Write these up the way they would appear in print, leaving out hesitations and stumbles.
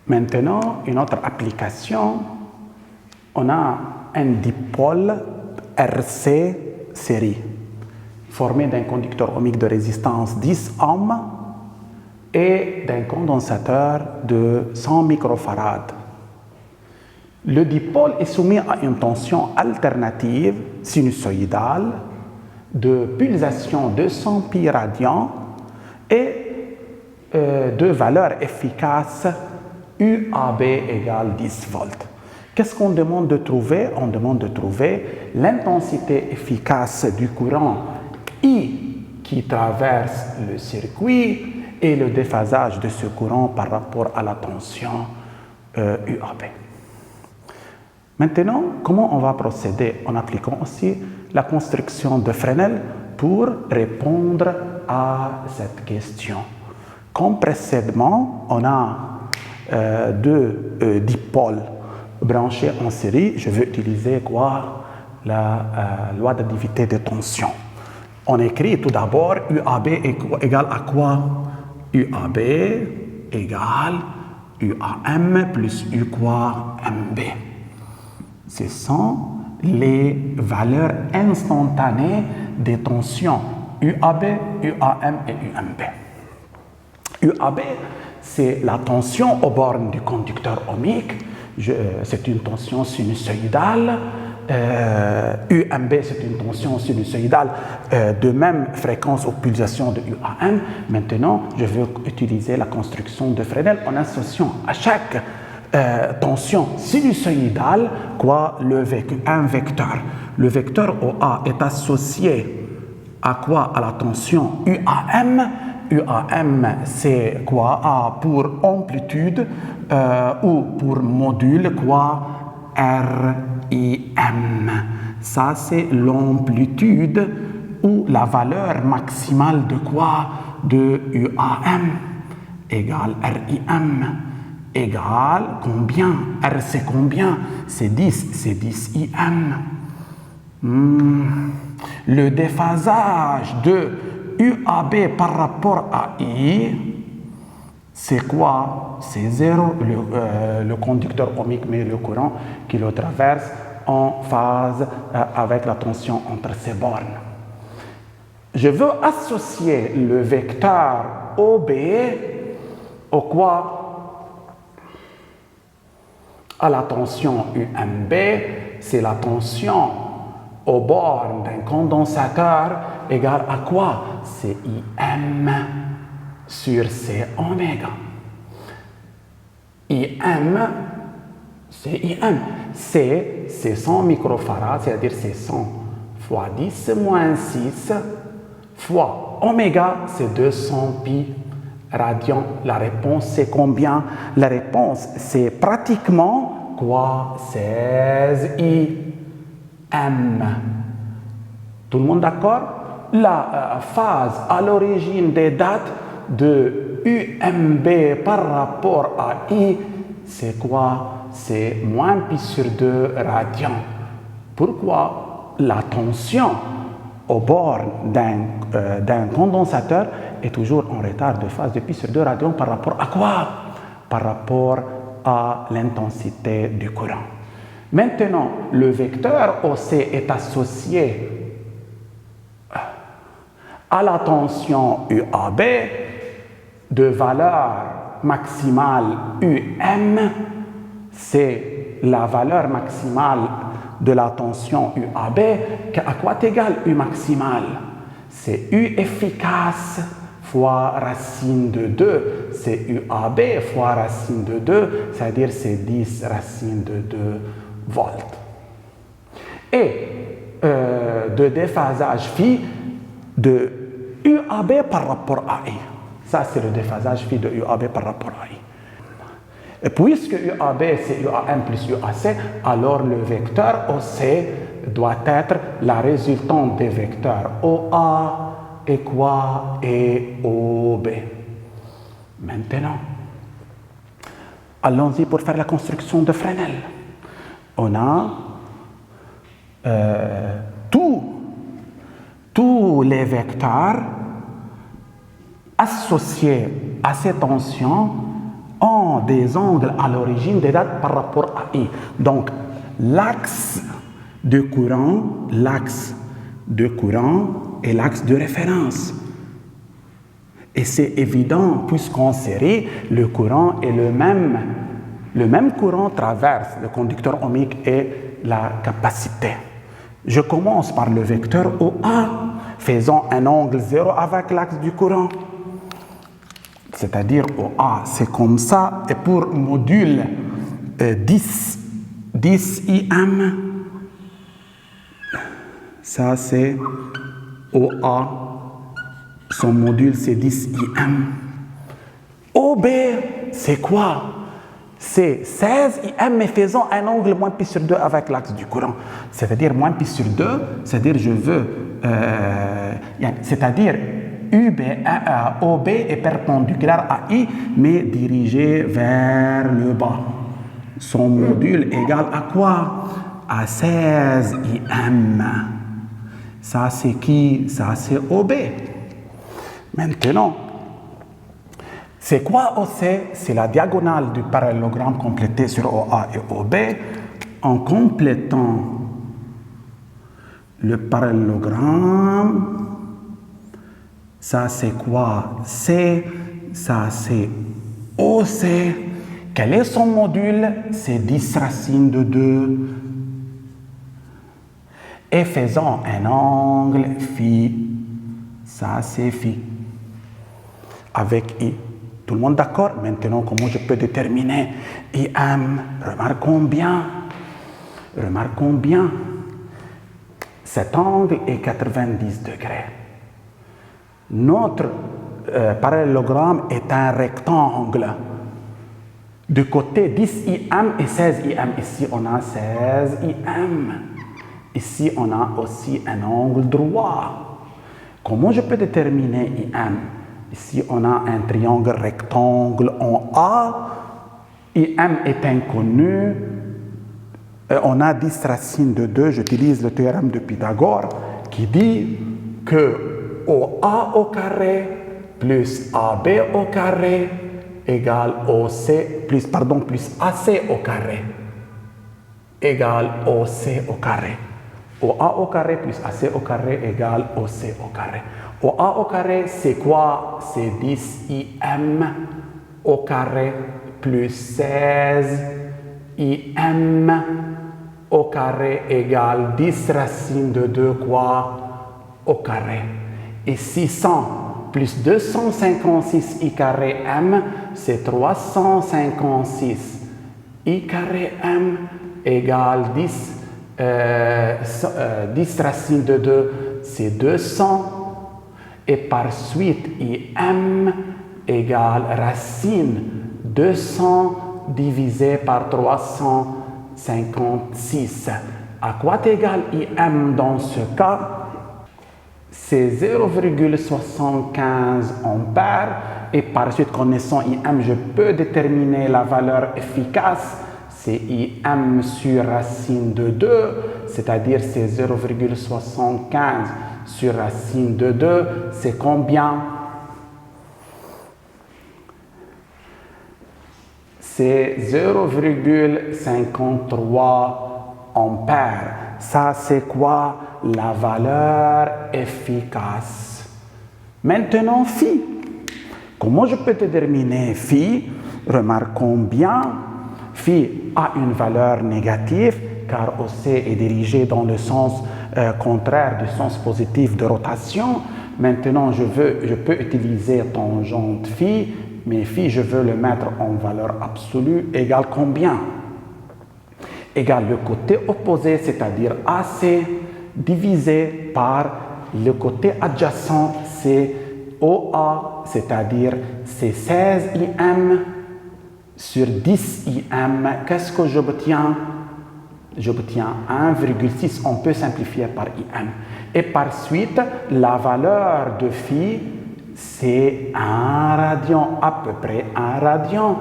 Maintenant, une autre application, on a un dipôle RC série, formé d'un conducteur ohmique de résistance 10 ohms et d'un condensateur de 100 microfarads. Le dipôle est soumis à une tension alternative sinusoïdale de pulsation de 200 pi radians et de valeur efficace UAB égale 10 volts. Qu'est-ce qu'on demande de trouver? On demande de trouver l'intensité efficace du courant I qui traverse le circuit et le déphasage de ce courant par rapport à la tension UAB. Maintenant, comment on va procéder en appliquant aussi la construction de Fresnel pour répondre à cette question? Comme précédemment, on a deux dipôles branchés en série. Je vais utiliser quoi? La loi d'additivité de tension. On écrit tout d'abord UAB égale à quoi? UAB égale UAM plus U quoi? MB. Ce sont les valeurs instantanées des tensions UAB, UAM et UMB. UAB, c'est la tension aux bornes du conducteur ohmique. C'est une tension sinusoïdale. UMB, c'est une tension sinusoïdale de même fréquence aux pulsations de UAM. Maintenant, je vais utiliser la construction de Fresnel en associant à chaque tension sinusoïdale quoi, un vecteur. Le vecteur OA est associé à quoi? À la tension UAM. UAM, c'est quoi? A pour amplitude ou pour module quoi? RIM. Ça, c'est l'amplitude ou la valeur maximale de quoi? De UAM égale RIM égale combien? R, c'est combien? C'est 10, c'est 10 IM. Le déphasage de UAB par rapport à I, c'est quoi? C'est 0. Le conducteur ohmique met le courant qui le traverse en phase avec la tension entre ces bornes. Je veux associer le vecteur OB au quoi? À la tension UMB, c'est la tension aux bornes d'un condensateur égale à quoi? C'est IM sur C oméga. IM, c'est IM. C, c'est 100 microfarads, c'est-à-dire c'est 100 fois 10 moins 6 fois oméga, c'est 200 pi radians. La réponse, c'est combien? La réponse, c'est pratiquement quoi? 16 IM. Tout le monde d'accord? La phase à l'origine des dates de UMB par rapport à I, c'est quoi? C'est moins pi sur 2 radians. Pourquoi? La tension au bord d'un condensateur est toujours en retard de phase de pi sur 2 radians par rapport à quoi? Par rapport à l'intensité du courant. Maintenant, le vecteur OC est associé à la tension UAB de valeur maximale UM, c'est la valeur maximale de la tension UAB, à quoi est égal U maximal? C'est U efficace fois racine de 2, c'est UAB fois racine de 2, c'est-à-dire c'est 10 racine de 2 volts. Et de déphasage phi de UAB par rapport à I. Ça, c'est le déphasage phi de UAB par rapport à I. Et puisque UAB, c'est UAM plus UAC, alors le vecteur OC doit être la résultante des vecteurs OA et quoi? Et OB. Maintenant, allons-y pour faire la construction de Fresnel. On a tous les vecteurs associés à ces tensions ont des angles à l'origine des dates par rapport à I. Donc, l'axe de courant est l'axe de référence. Et c'est évident, puisqu'en série, le courant est le même courant traverse le conducteur ohmique et la capacité. Je commence par le vecteur OA, faisant un angle 0 avec l'axe du courant. C'est-à-dire OA, c'est comme ça. Et pour module 10 IM, ça c'est OA, son module c'est 10 IM. OB, c'est quoi? C'est 16 IM mais faisant un angle moins pi sur 2 avec l'axe du courant. C'est-à-dire moins pi sur 2, c'est-à-dire je veux, c'est-à-dire OB est perpendiculaire à I mais dirigé vers le bas. Son module égal à quoi? À 16 IM. Ça c'est qui? Ça c'est OB. Maintenant, c'est quoi OC? C'est la diagonale du parallélogramme complété sur OA et OB. En complétant le parallélogramme, ça c'est quoi? C, ça c'est OC. Quel est son module? C'est 10 racine de 2. Et faisant un angle phi, ça c'est phi, avec I. Tout le monde d'accord? Maintenant, comment je peux déterminer IM? Remarquons bien, cet angle est 90 degrés. Notre parallélogramme est un rectangle. Du côté 10 IM et 16 IM. Ici, on a 16 IM. Ici, on a aussi un angle droit. Comment je peux déterminer IM? Ici, on a un triangle rectangle en A. IM est inconnu. On a 10 racines de 2. J'utilise le théorème de Pythagore qui dit que OA au carré plus AB au carré égale plus AC au carré égale OC au carré. OA au carré plus AC au carré égale OC au carré. OA au carré, c'est quoi? C'est 10 IM au carré plus 16 IM au carré égale 10 racines de 2 quoi? Au carré. Et 600 plus 256 I carré M, c'est 356 I carré M égale 10 racines de 2, c'est 200. Et par suite, IM égale racine 200 divisé par 356. À quoi égale IM dans ce cas? C'est 0,75 ampères. Et par suite, connaissant IM, je peux déterminer la valeur efficace. C'est IM sur racine de 2, c'est-à-dire c'est 0,75 sur racine de 2, c'est combien? C'est 0,53 ampères. Ça, c'est quoi? La valeur efficace. Maintenant, phi. Comment je peux déterminer phi? Remarquons bien, phi a une valeur négative car OC est dirigé dans le sens contraire du sens positif de rotation. Maintenant, je peux utiliser tangente phi, mais phi, je veux le mettre en valeur absolue égale combien? Égale le côté opposé, c'est-à-dire AC, divisé par le côté adjacent, c'est OA, c'est-à-dire c'est 16 IM sur 10 IM. Qu'est-ce que j'obtiens? J'obtiens 1,6, on peut simplifier par IM. Et par suite, la valeur de phi, c'est 1 radian, à peu près 1 radian.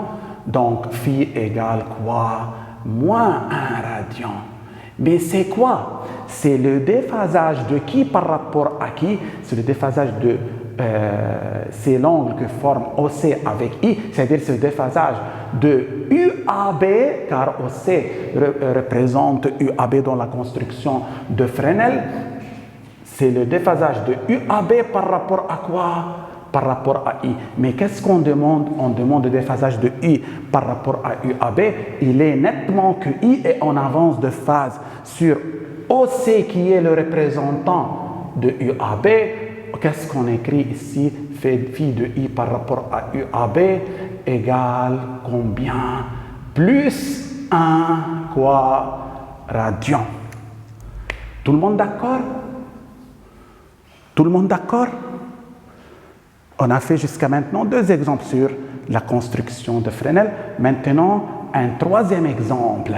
Donc, phi égale quoi? Moins 1 radian. Mais c'est quoi? C'est le déphasage de qui par rapport à qui? C'est le déphasage de c'est l'angle que forme OC avec I, c'est-à-dire ce déphasage de UAB, car OC représente UAB dans la construction de Fresnel, c'est le déphasage de UAB par rapport à quoi? Par rapport à I. Mais qu'est-ce qu'on demande? On demande le déphasage de I par rapport à UAB. Il est nettement que I est en avance de phase sur OC qui est le représentant de UAB. Qu'est-ce qu'on écrit ici? Phi de I par rapport à UAB égale combien? Plus 1 quoi? Radian. Tout le monde d'accord? Tout le monde d'accord? On a fait jusqu'à maintenant 2 exemples sur la construction de Fresnel. Maintenant, un 3e exemple.